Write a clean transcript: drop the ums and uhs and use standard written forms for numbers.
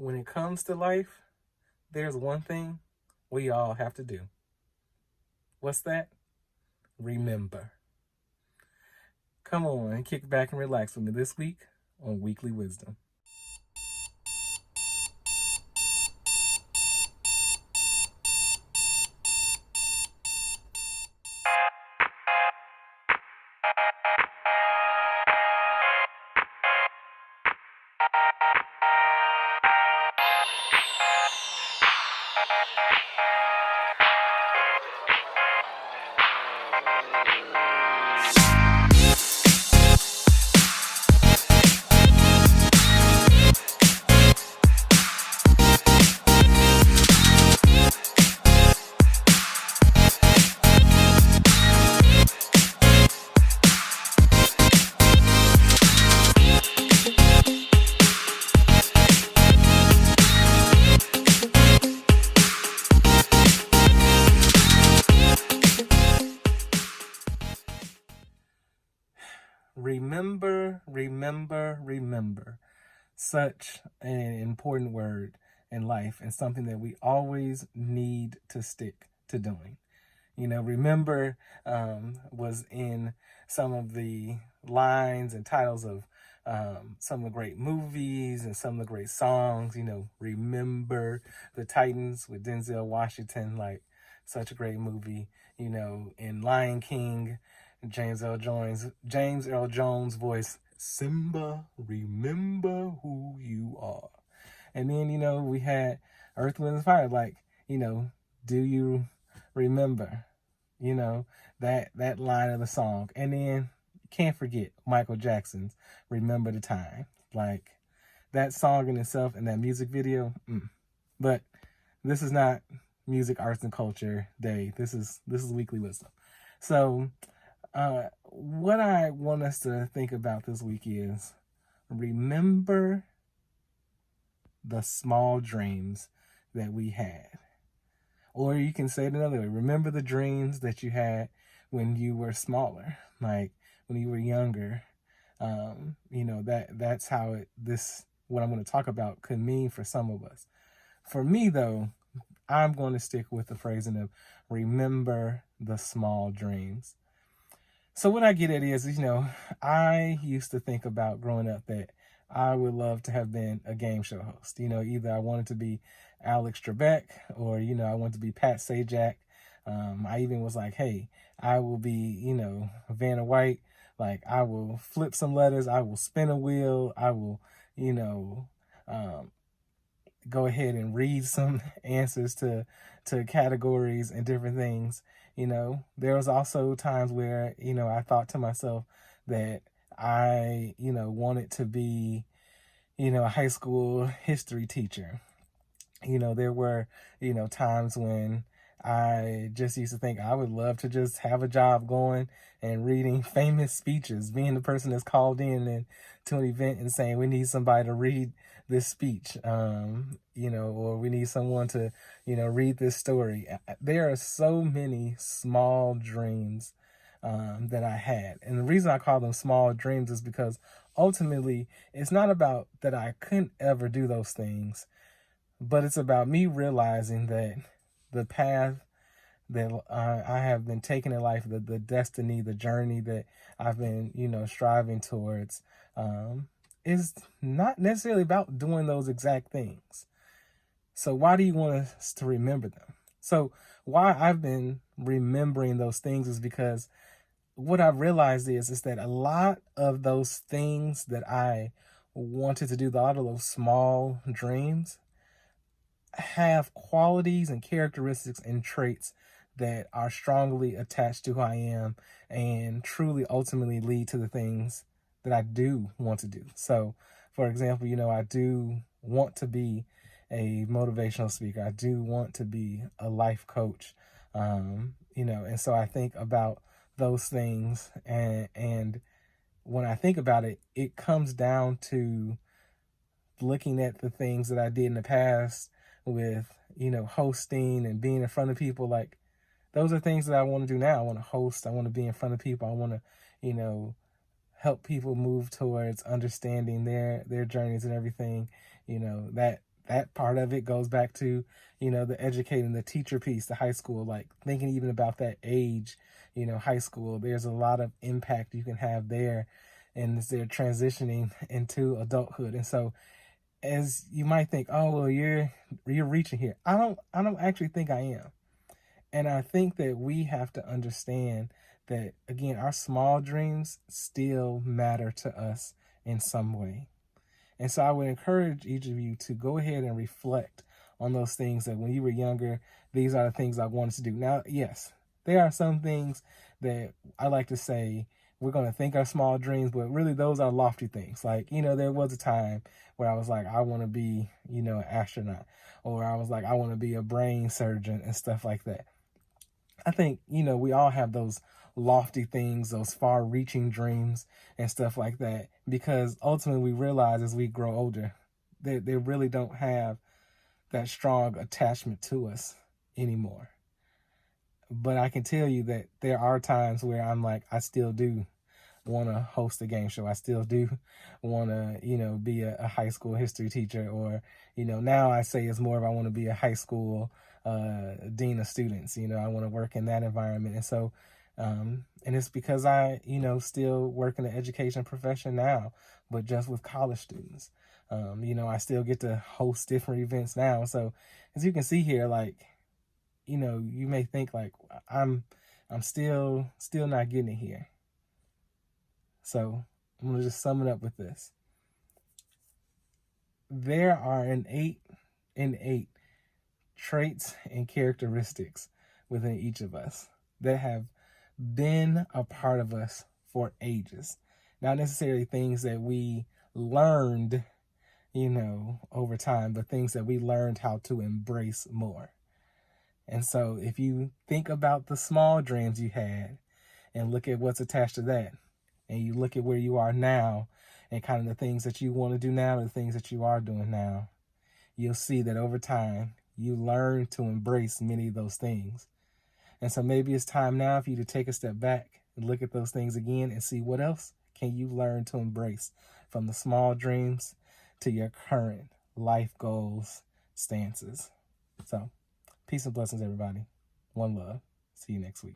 when it comes to life, there's one thing we all have to do. What's that? Remember. Come on, kick back and relax with me this week on Weekly Wisdom. Remember, remember, remember. Such an important word in life and something that we always need to stick to doing. Remember was in some of the lines and titles of some of the great movies and some of the great songs. Remember the Titans with Denzel Washington, like such a great movie. In Lion King, James Earl Jones voice, Simba, remember who you are. And then, we had Earth, Wind, and Fire, like, do you remember, that line of the song. And then can't forget Michael Jackson's Remember the Time. Like, that song in itself and that music video. But this is not Music, Arts, and Culture Day. This is Weekly Wisdom. So what I want us to think about this week is remember the small dreams that we had. Or you can say it another way. Remember the dreams that you had when you were smaller, like when you were younger. That's how what I'm going to talk about could mean for some of us. For me, though, I'm going to stick with the phrasing of remember the small dreams. So what I get at is, I used to think about growing up that I would love to have been a game show host. Either I wanted to be Alex Trebek or, I wanted to be Pat Sajak. I even was like, hey, I will be, Vanna White. Like, I will flip some letters. I will spin a wheel. I will, go ahead and read some answers to categories and different things. There was also times where, I thought to myself that I, wanted to be, a high school history teacher. There were, times when I just used to think I would love to just have a job going and reading famous speeches, being the person that's called in and to an event and saying, we need somebody to read this speech, or we need someone to, read this story. There are so many small dreams that I had. And the reason I call them small dreams is because ultimately it's not about that I couldn't ever do those things, but it's about me realizing that the path that I have been taking in life, the destiny, the journey that I've been, striving towards, is not necessarily about doing those exact things. So why do you want us to remember them? So why I've been remembering those things is because what I've realized is that a lot of those things that I wanted to do, a lot of those small dreams, have qualities and characteristics and traits that are strongly attached to who I am and truly ultimately lead to the things that I do want to do. So, for example, I do want to be a motivational speaker. I do want to be a life coach. And so I think about those things, and when I think about it, it comes down to looking at the things that I did in the past with, hosting and being in front of people. Like, those are things that I want to do now. I want to host. I want to be in front of people. I want to, help people move towards understanding their journeys and everything. that part of it goes back to, the educating, the teacher piece, the high school, like thinking even about that age, high school, there's a lot of impact you can have there. And as they're transitioning into adulthood. And so as you might think, oh, well, you're reaching here. I don't actually think I am. And I think that we have to understand that, again, our small dreams still matter to us in some way. And so I would encourage each of you to go ahead and reflect on those things that when you were younger, these are the things I wanted to do. Now, yes, there are some things that I like to say we're going to think are small dreams, but really those are lofty things. Like, there was a time where I was like, I want to be, an astronaut, or I was like, I want to be a brain surgeon and stuff like that. I think, we all have those lofty things, those far reaching dreams and stuff like that, because ultimately we realize as we grow older, they really don't have that strong attachment to us anymore. But I can tell you that there are times where I'm like, I still do want to host a game show. I still do want to, be a high school history teacher, or, now I say it's more of I want to be a high school dean of students. I want to work in that environment. And so, and it's because I, still work in the education profession now, but just with college students. I still get to host different events now. So as you can see here, like, you may think like I'm still not getting it here. So I'm going to just sum it up with this. There are innate traits and characteristics within each of us that have been a part of us for ages. Not necessarily things that we learned, over time, but things that we learned how to embrace more. And so if you think about the small dreams you had and look at what's attached to that, and you look at where you are now and kind of the things that you want to do now, the things that you are doing now, you'll see that over time, you learn to embrace many of those things. And so maybe it's time now for you to take a step back and look at those things again and see what else can you learn to embrace, from the small dreams to your current life goals, stances. So peace and blessings, everybody. One love. See you next week.